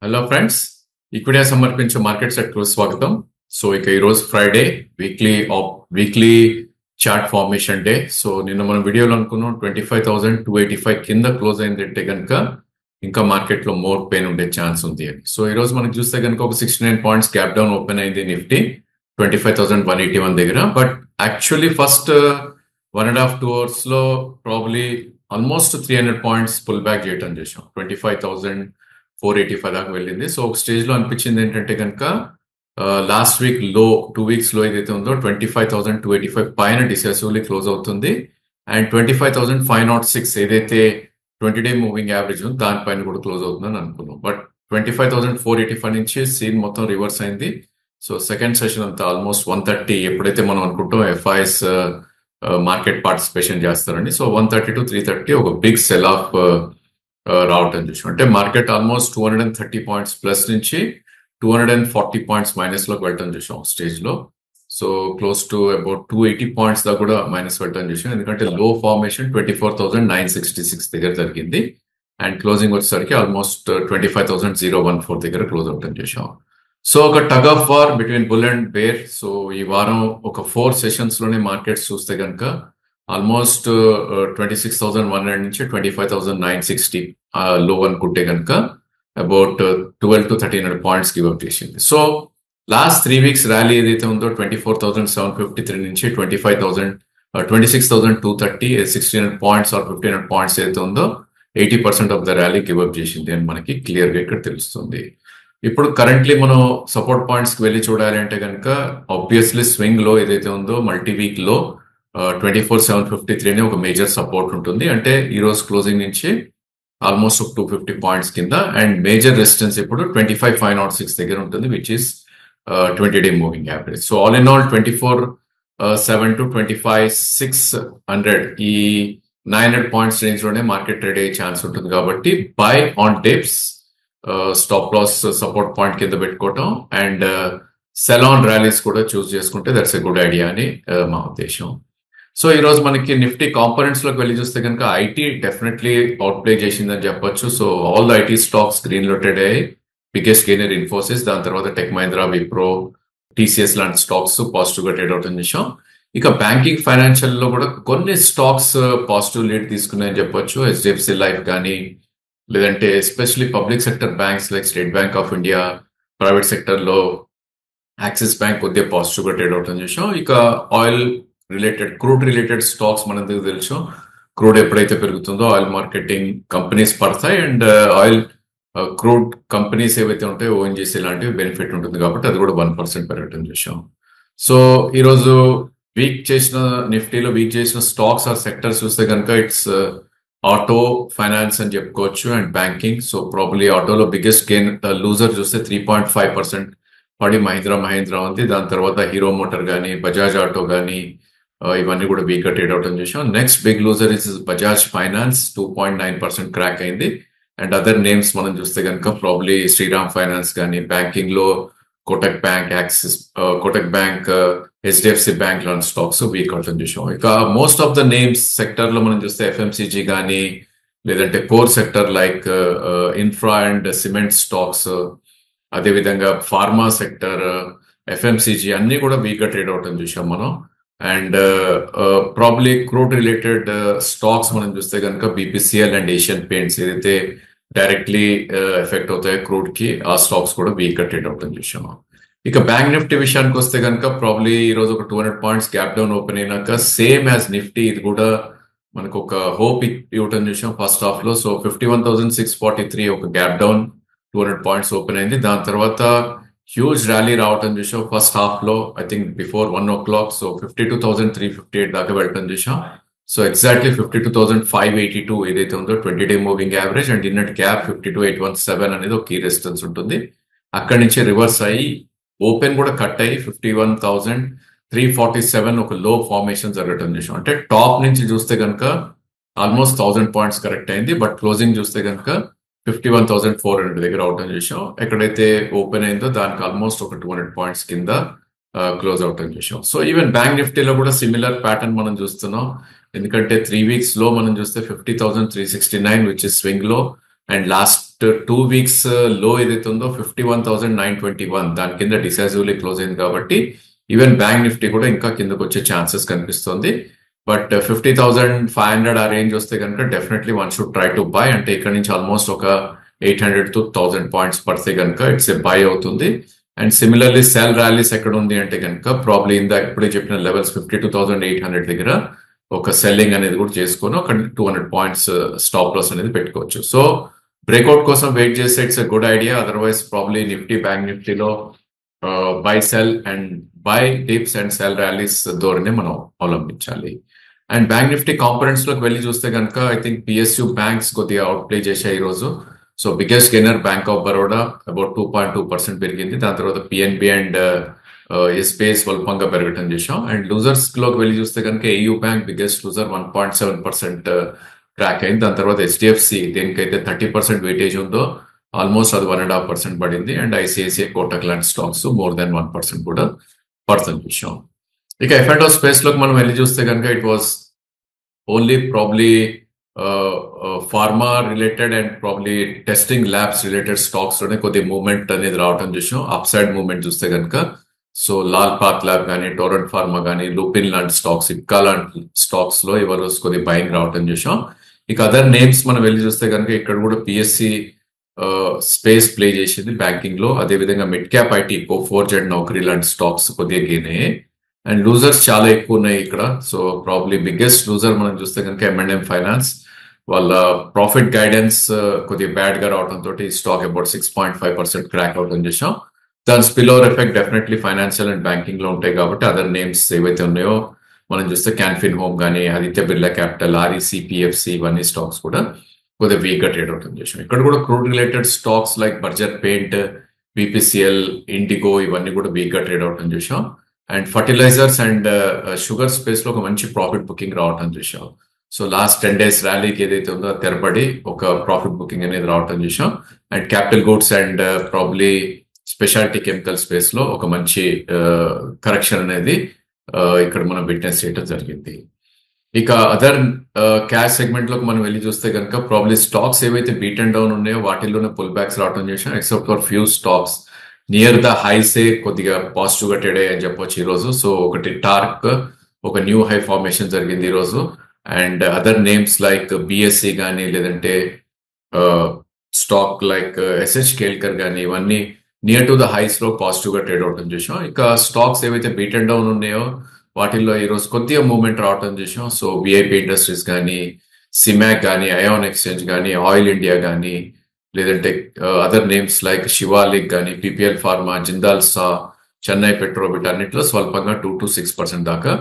Hello friends, equity సమర్పించే market set కు స్వాగతం. సో ఇక ఈ రోజు Friday weekly chart formation day. So నిన్న మనం వీడియోలో అనుకున్నాం 25,285 కింద క్లోజ్ అయిందంటే కనుక ఇంకా మార్కెట్ లో మోర్ పెయిన్ ఉండే ఛాన్స్ ఉంది అని. సో ఈ రోజు మనం చూస్తే కనుక ఒక 69 పాయింట్స్ గ్యాప్ డౌన్ ఓపెన్ అయింది నిఫ్టీ 25,181 దగ్గర. బట్ యాక్చువల్లీ ఫస్ట్ 1.5-2 అవర్స్ లో probably almost 300 points pull back చేయడం చేసాం. 25,485 దాకా వెళ్ళింది. సో ఒక స్టేజ్ లో అనిపించింది ఏంటంటే కనుక లాస్ట్ వీక్ లో 2 వీక్స్ లో ఏదైతే ఉందో 25,285 పైన డిసెసివ్లీ క్లోజ్ అవుతుంది. అండ్ 25,506 ఏదైతే 20-డే మూవింగ్ యావరేజ్ ఉంది దానిపైన కూడా క్లోజ్ అవుతుందని అనుకున్నాం. బట్ 25,485 నుంచి సీన్ మొత్తం రివర్స్ అయింది. సో సెకండ్ సెషన్ అంతా ఆల్మోస్ట్ 130 ఎప్పుడైతే మనం అనుకుంటాం ఎఫ్ఐఎస్ మార్కెట్ పార్టిసిపేషన్ చేస్తారండి. సో 130 to 330 ఒక బిగ్ సెల్ ఆఫ్ రావటం చూసాం. అంటే మార్కెట్ ఆల్మోస్ట్ 230 పాయింట్స్ ప్లస్ నుంచి 240 పాయింట్స్ మైనస్ లోకి వెళ్ళటం చూసాం స్టేజ్ లో. So close to about 280 points దాకా కూడా మైనస్ వెళ్ళటం చూసాం. ఎందుకంటే లో ఫార్మేషన్ 24,966 దగ్గర జరిగింది. అండ్ క్లోజింగ్ వచ్చేసరికి ఆల్మోస్ట్ 25,014 దగ్గర క్లోజ్ అవటం చూసాం. సో ఒక tug of war between bull and bear. So ఈ వారం ఒక 4 సెషన్స్ లోనే మార్కెట్స్ చూస్తే కనుక ఆల్మోస్ట్ 26,100 నుంచి 25,960 లో అనుకుంటే కనుక about 12 to 1300 points give up చేసింది. సో లాస్ట్ 3 వీక్స్ ర్యాలీ ఏదైతే ఉందో 24,753 నుంచి 26,230 1600 పాయింట్స్ ఆర్ 1500 పాయింట్స్ ఏదైతే ఉందో 80% of the rally give up చేసింది అని మనకి క్లియర్ గా ఇక్కడ తెలుస్తుంది. ఇప్పుడు కరెంట్లీ మనం సపోర్ట్ పాయింట్స్ కి వెళ్ళి చూడాలి అంటే కనుక ఆబ్వియస్లీ స్వింగ్ లో ఏదైతే ఉందో మల్టీ వీక్ లో 24,753 అనే ఒక మేజర్ సపోర్ట్ ఉంటుంది. అంటే ఈ రోజు క్లోజింగ్ నుంచి ఆల్మోస్ట్ 250 పాయింట్స్ కింద. అండ్ మేజర్ రెసిస్టెన్స్ ఇప్పుడు 25,506 దగ్గర ఉంటుంది, విచ్ ఇస్ 20-డే moving average. So all in all 24,700 to 25,600 ఈ 900 పాయింట్స్ రేంజ్ లోనే మార్కెట్ ట్రేడ్ అయ్యే ఛాన్స్ ఉంటుంది. కాబట్టి buy on dips, stop loss support point కింద పెట్టుకోవటం అండ్ సెల్ ఆన్ ర్యాలీస్ కూడా చూస్ చేసుకుంటే దట్స్ ఎ గుడ్ ఐడియా అని మా ఉద్దేశం. సో ఈ రోజు మనకి నిఫ్టీ కాంపోనెంట్స్ లోకి వెళ్ళి చూస్తే కనుక ఐటీ డెఫినెట్లీ అవుట్ ప్లే చేసిందని చెప్పొచ్చు. So all the IT stocks green లో ట్రేడ్ అయ్యాయి. బిగ్గెస్ట్ గెయినర్ ఇన్ఫోసిస్, దాని తర్వాత టెక్ మహీంద్రా, విప్రో, టీసీఎస్ లాంటి స్టాక్స్ పాజిటివ్ గా ట్రేడ్ అవుట్ చేసాం. ఇక బ్యాంకింగ్ ఫైనాన్షియల్ లో కూడా కొన్ని స్టాక్స్ పాజిటివ్ లీడ్ తీసుకున్నాయని చెప్పొచ్చు. హెచ్డిఎఫ్సి లైఫ్ కానీ లేదంటే especially public sector banks like state bank of India, private sector లో యాక్సిస్ బ్యాంక్ కొద్దిగా పాజిటివ్ గా ట్రేడ్ అవుట్ చేసాం. ఇక oil related, crude related stocks మనందరికి తెలుసు. క్రూడ్ ఎప్పుడైతే పెరుగుతుందో ఆయిల్ మార్కెటింగ్ కంపెనీస్ పడతాయి అండ్ ఆయిల్ క్రూడ్ కంపెనీస్ ఏవైతే ఉంటాయో ఓఎన్జీసీ లాంటివి బెనిఫిట్ ఉంటుంది కాబట్టి అది కూడా 1% పెరగటం చూసాం. సో ఈరోజు నిఫ్టీలో వీక్ చేసిన స్టాక్స్ ఆర్ సెక్టర్స్ చూస్తే కనుక ఇట్స్ ఆటో, ఫైనాన్స్ అని చెప్పుకోవచ్చు అండ్ బ్యాంకింగ్. సో ప్రాబ్లీ ఆటోలో బిగ్గెస్ట్ గెయిన్ లూజర్ చూస్తే 3.5% పడి మహీంద్రా ఉంది. దాని తర్వాత హీరో మోటార్ కానీ, బజాజ్ ఆటో కానీ ఇవన్నీ కూడా వీక్ గా ట్రేడ్ అవుట్ చేసాం. Next big loser is Bajaj Finance, 2.9% crack అయింది. అండ్ అదర్ నేమ్స్ మనం చూస్తే కనుక ప్రాబ్లీ శ్రీరామ్ ఫైనాన్స్ కానీ, బ్యాంకింగ్ లో కోటక్ బ్యాంక్, హెచ్డిఎఫ్సి బ్యాంక్ లాంటి స్టాక్స్ వీక్ అవుట్ చేసాం. ఇక most of the names sector లో మనం చూస్తే ఎఫ్ఎంసీజీ కానీ లేదంటే core sector like infra and cement stocks, అదేవిధంగా ఫార్మా సెక్టర్, ఎఫ్ఎంసీజీ అన్ని కూడా వీక్ గా ట్రేడ్ అవుట్ చూసాం మనం. And probably crude related stocks మనం చూస్తే కనుక బీపీసీఎల్ అండ్ ఏషియన్ పెయింట్స్ ఏదైతే డైరెక్ట్లీ ఎఫెక్ట్ అవుతాయి క్రూడ్ కి, ఆ స్టాక్స్ కూడా వీక్ గా ట్రేడ్ అవుట్ చూసాము. ఇక బ్యాంక్ నిఫ్టీ విషయానికి వస్తే కనుక ప్రాబ్లీ ఈ రోజు ఒక 200 పాయింట్స్ గ్యాప్ డౌన్ ఓపెన్ అయినాక సేమ్ యాజ్ నిఫ్టీ ఇది కూడా మనకు ఒక హోప్ ఇవ్వటం చూసాం ఫస్ట్ హాఫ్ లో. సో 51,643 ఒక గ్యాప్ డౌన్ 200 పాయింట్స్ ఓపెన్ అయింది. దాని తర్వాత హ్యూజ్ ర్యాలీ రావటం చూసాం ఫస్ట్ హాఫ్ లో, I think before 1 o'clock. So 52,358 దాకా వెళ్ళటం చూసాం. సో ఎగ్జాక్ట్లీ 52,582 ఏదైతే ఉందో 20-డే moving average and inert gap 52,817 అనేది ఒక కీ రెసిస్టెన్స్ ఉంటుంది. అక్కడి నుంచి రివర్స్ అయ్యి ఓపెన్ కూడా కట్ అయ్యి 51,347 ఒక లో ఫార్మేషన్ జరగటం చూసాం. అంటే టాప్ నుంచి చూస్తే కనుక ఆల్మోస్ట్ 1000 పాయింట్స్ కరెక్ట్ అయింది. బట్ క్లోజింగ్ చూస్తే కనుక 51,400 దగ్గర అవటం చూసాం. ఎక్కడైతే ఓపెన్ అయిందో దానికి ఆల్మోస్ట్ ఒక 200 పాయింట్స్ కింద క్లోజ్ అవటం చూసాం. సో ఈవెన్ బ్యాంక్ నిఫ్టీలో కూడా సిమిలర్ ప్యాటర్న్ మనం చూస్తున్నాం. ఎందుకంటే 3 వీక్స్ లో మనం చూస్తే 50,369 విచ్ ఇస్ స్వింగ్ లో అండ్ లాస్ట్ లాస్ట్ 2 వీక్స్ లో ఏదైతే ఉందో 51,921 దాని కింద డిసైసివ్లీ క్లోజ్ అయింది కాబట్టి ఈవెన్ బ్యాంక్ నిఫ్టీ కూడా ఇంకా కిందకు వచ్చే ఛాన్సెస్ కనిపిస్తుంది. బట్ 50,500 ఆ రేంజ్ వస్తే కనుక definitely one should try to buy. అంటే ఇక్కడ నుంచి ఆల్మోస్ట్ ఒక 800 to 1000 పాయింట్స్ పడితే కనుక ఇట్స్ ఏ బై అవుతుంది. అండ్ సిమిలర్లీ సెల్ ర్యాలీస్ ఎక్కడ ఉంది అంటే కనుక ప్రాబ్లీ ఇప్పుడే చెప్పిన లెవెల్స్ 52,800 దగ్గర ఒక సెల్లింగ్ అనేది కూడా చేసుకొని ఒక 200 పాయింట్స్ స్టాప్ లాస్ అనేది పెట్టుకోవచ్చు. సో బ్రేక్అవుట్ కోసం వెయిట్ చేస్తే it's a good idea. Otherwise probably Nifty bank నిఫ్టీలో buy sell and buy dips and sell rallies ధోరణి మనం అవలంబించాలి. అండ్ బ్యాంక్ నిఫ్టీ కాంపనెంట్స్ లోకి వెళ్ళి చూస్తే కనుక ఐ థింక్ పిఎస్యూ బ్యాంక్స్ కొద్దిగా అవుట్ ప్లే చేశాయి ఈ రోజు. So biggest gainer bank of Baroda about 2.2% పెరిగింది. దాని తర్వాత పిఎన్బి అండ్ ఎస్బీఐ స్వల్పంగా పెరగటం చేశాం. అండ్ లూజర్స్ లోకి వెళ్ళి చూస్తే కనుక AU bank biggest loser 1.7% crack అయింది. దాని తర్వాత హెచ్డిఎఫ్సి దేనికైతే 30% వెయిటేజ్ ఉందో ఆల్మోస్ట్ అది 1.5% పడింది. అండ్ ఐసిఐసిఐ కోటక్ లాంటి స్టాక్స్ మోర్ దాన్ 1% కూడా పడుతుంది చూసాం. ఇక ఎఫ్ఎండ్ఓ స్పేస్ లోకి మనం వెళ్ళి చూస్తే కనుక it was only probably pharma related and probably testing labs related stocks లోనే కొద్దిగా మూవ్మెంట్ అనేది రావడం చూసాం. అప్ సైడ్ మూవ్మెంట్ చూస్తే కనుక సో లాల్ పాత్ ల్యాబ్ కానీ టోరెంట్ ఫార్మా కానీ లూపిన్ లాంటి స్టాక్స్ ఇప్కా లాంటి స్టాక్స్ లో ఇవాళ కొద్దిగా బయింగ్ రావడం చూసాం. ఇక అదర్ నేమ్స్ మనం వెళ్ళి చూస్తే కనుక ఇక్కడ కూడా పిఎస్సి స్పేస్ ప్లే చేసింది బ్యాంకింగ్ లో. అదేవిధంగా mid cap IT Coforge and Naukri లాంటి స్టాక్స్ కొద్దిగా గెయిన్ అయ్యాయి. అండ్ లూజర్స్ చాలా ఎక్కువ ఉన్నాయి ఇక్కడ. సో ప్రాబ్లీ బిగ్గెస్ట్ లూజర్ మనం చూస్తే కనుక M&M ఫైనాన్స్. వాళ్ళ ప్రాఫిట్ గైడెన్స్ కొద్దిగా బ్యాడ్ గా రావడంతో స్టాక్ అబౌట్ 6.5% క్రాక్ అవడం చేసాం. దాని spill over effect definitely financial and banking లో ఉంటాయి కాబట్టి అదర్ నేమ్స్ ఏవైతే ఉన్నాయో మనం చూస్తే క్యాన్ఫిన్ హోమ్ కానీ Aditya Birla Capital REC PFC ఇవన్నీ స్టాక్స్ కూడా కొద్దిగా వీక్ గా ట్రేడ్ అవడం చేసాం. ఇక్కడ కూడా crude related stocks like Berger paint BPCL IndiGo ఇవన్నీ కూడా వీక్ గా ట్రేడ్ అవడం చేసాం. And fertilisers and sugar space లో ఒక మంచి ప్రాఫిట్ బుకింగ్ రావటం చూసాం. సో లాస్ట్ 10 days ర్యాలీకి ఏదైతే ఉందో తెరపడి ఒక ప్రాఫిట్ బుకింగ్ అనేది రావటం చూసాం. And capital goods and probably speciality chemical space లో ఒక మంచి కరెక్షన్ అనేది ఇక్కడ మనం విట్నెస్ చేయడం జరిగింది. ఇక అదర్ క్యాష్ సెగ్మెంట్ లోకి మనం వెళ్ళి చూస్తే కనుక ప్రాబ్లీ స్టాక్స్ ఏవైతే బీట్ అండ్ డౌన్ ఉన్నాయో వాటిల్లోనే పుల్ బ్యాక్స్ రావడం చేసాం. Except for few stocks near the highs కొద్దిగా పాజిటివ్ గా ట్రేడ్ అయ్యాయని చెప్పొచ్చు ఈ రోజు. సో ఒకటి టార్క్ ఒక న్యూ హై ఫార్మేషన్ జరిగింది ఈ రోజు. And other names like BSc కానీ లేదంటే స్టాక్ లైక్ ఎస్హెచ్ కేల్కర్ కానీ ఇవన్నీ నియర్ టు ద హైస్ లో పాజిటివ్ గా ట్రేడ్ అవటం చేసాం. ఇక స్టాక్స్ ఏవైతే బీట్ అండ్ డౌన్ ఉన్నాయో వాటిల్లో ఈ రోజు కొద్దిగా మూవ్మెంట్ రావటం చేసాం. సో విఐపి ఇండస్ట్రీస్ కానీ సిమాక్ కానీ అయాన్ ఎక్స్చేంజ్ కానీ ఆయిల్ ఇండియా కానీ లేదంటే అదర్ నేమ్స్ లైక్ శివాలిక్ కానీ పిపిఎల్ ఫార్మా జిందాల్ సా చెన్నై పెట్రో వీటన్నిటిలో స్వల్పంగా 2 to 6% దాకా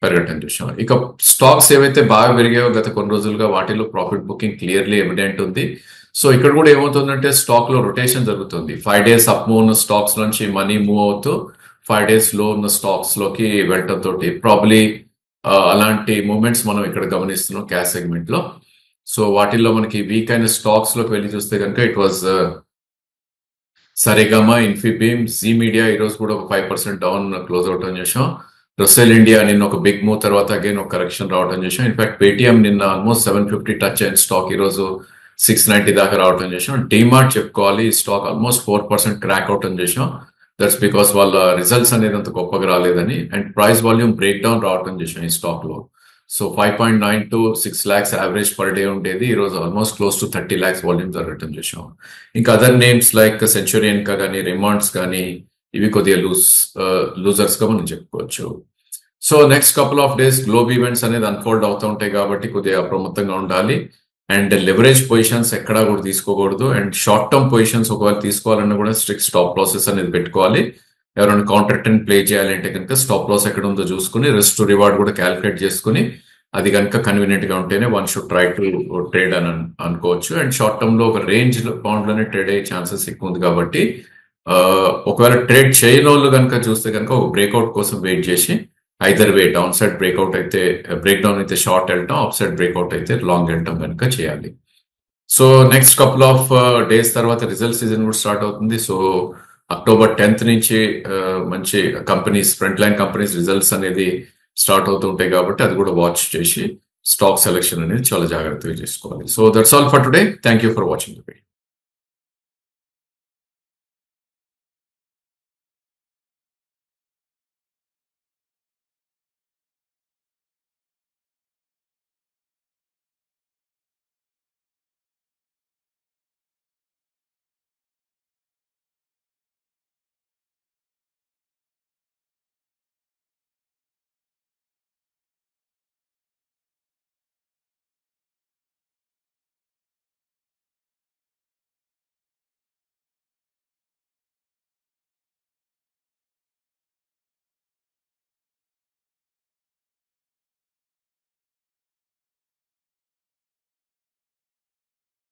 పెరగటం చూసాం. ఇక స్టాక్స్ ఏవైతే బాగా పెరిగాయో గత కొన్ని రోజులుగా వాటిలో ప్రాఫిట్ బుకింగ్ క్లియర్లీ ఎవిడెంట్ ఉంది. సో ఇక్కడ కూడా ఏమవుతుందంటే స్టాక్ లో రొటేషన్ జరుగుతుంది. 5 days అప్ మూవ్ ఉన్న స్టాక్స్ నుంచి మనీ మూవ్ అవుతూ 5 days లో ఉన్న స్టాక్స్ లోకి వెళ్ళటం తోటి ప్రాబ్లీ అలాంటి మూమెంట్స్ మనం ఇక్కడ గమనిస్తున్నాం క్యాష్ సెగ్మెంట్ లో. సో వాటిల్లో మనకి వీక్ అయిన స్టాక్స్ లోకి వెళ్ళి చూస్తే కనుక it was Saregama, Infibeam, Zee media ఈ రోజు కూడా ఒక 5% డౌన్ క్లోజ్ అవటం చేసాం. రొసెల్ ఇండియా నిన్న ఒక బిగ్ మూవ్ తర్వాత అగైన్ ఒక కరెక్షన్ రావడం చేసాం. ఇన్ఫాక్ట్ పేటిఎం నిన్న ఆల్మోస్ట్ 750 టచ్ అయిన స్టాక్ ఈ రోజు 690 దాకా రావటం చేసాం. డిమార్ట్ చెప్పుకోవాలి, ఈ స్టాక్ ఆల్మోస్ట్ 4% క్రాక్ అవటం చేసాం. దట్స్ బికాస్ వాళ్ళ రిజల్ట్స్ అనేది అంత గొప్పగా రాలేదని. And price volume break down రావటం చేసాం ఈ స్టాక్ లో. So 5.9 to 6 lakhs average per day ఉండేది, ఈ రోజు almost close to 30 lakhs volume జరగటం చేసాం. ఇంకా అదర్ నేమ్స్ లైక్ సెంచురియన్ కా కానీ రిమాండ్స్ కానీ ఇవి కొద్దిగా లూజర్స్ గా మనం చెప్పుకోవచ్చు. So next couple of days global events అనేది అన్ఫోల్డ్ అవుతూ ఉంటాయి కాబట్టి కొద్దిగా అప్రమత్తంగా ఉండాలి. అండ్ లెవరేజ్ పొజిషన్స్ ఎక్కడా కూడా తీసుకోకూడదు. అండ్ షార్ట్ టర్మ్ పొజిషన్స్ ఒకవేళ తీసుకోవాలన్నా కూడా స్ట్రిక్ట్ స్టాప్ లాసెస్ అనేది పెట్టుకోవాలి. ఎవరైనా కౌంటర్ ట్రెండ్ ప్లే చేయాలంటే కనుక స్టాప్ లాస్ ఎక్కడ ఉందో చూసుకుని రిస్క్ టు రివార్డ్ కూడా క్యాలిక్యులేట్ చేసుకుని అది కనుక కన్వీనియంట్ గా ఉంటేనే one should try to trade అని అనుకోవచ్చు. అండ్ షార్ట్ టర్మ్ లో ఒక రేంజ్ బౌండ్ లోనే ట్రేడ్ అయ్యే ఛాన్సెస్ ఎక్కువ ఉంది కాబట్టి ఒకవేళ ట్రేడ్ చేయని వాళ్ళు కనుక చూస్తే కనుక ఒక బ్రేక్అవుట్ కోసం వెయిట్ చేసి ఐదర్ వే డౌన్ సైడ్ బ్రేక్అవుట్ అయితే బ్రేక్ డౌన్ అయితే షార్ట్ వెళ్ళటం, అప్ సైడ్ బ్రేక్అవుట్ అయితే లాంగ్ వెళ్ళటం కనుక చేయాలి. So next couple of days తర్వాత రిజల్ట్ సీజన్ కూడా స్టార్ట్ అవుతుంది. సో October 10th నుంచి మంచి companies front line companies results అనేది స్టార్ట్ అవుతుంటాయి కాబట్టి అది కూడా వాచ్ చేసి స్టాక్ సెలెక్షన్ అనేది చాలా జాగ్రత్తగా చేసుకోవాలి. So that's all for today. Thank you for watching the video.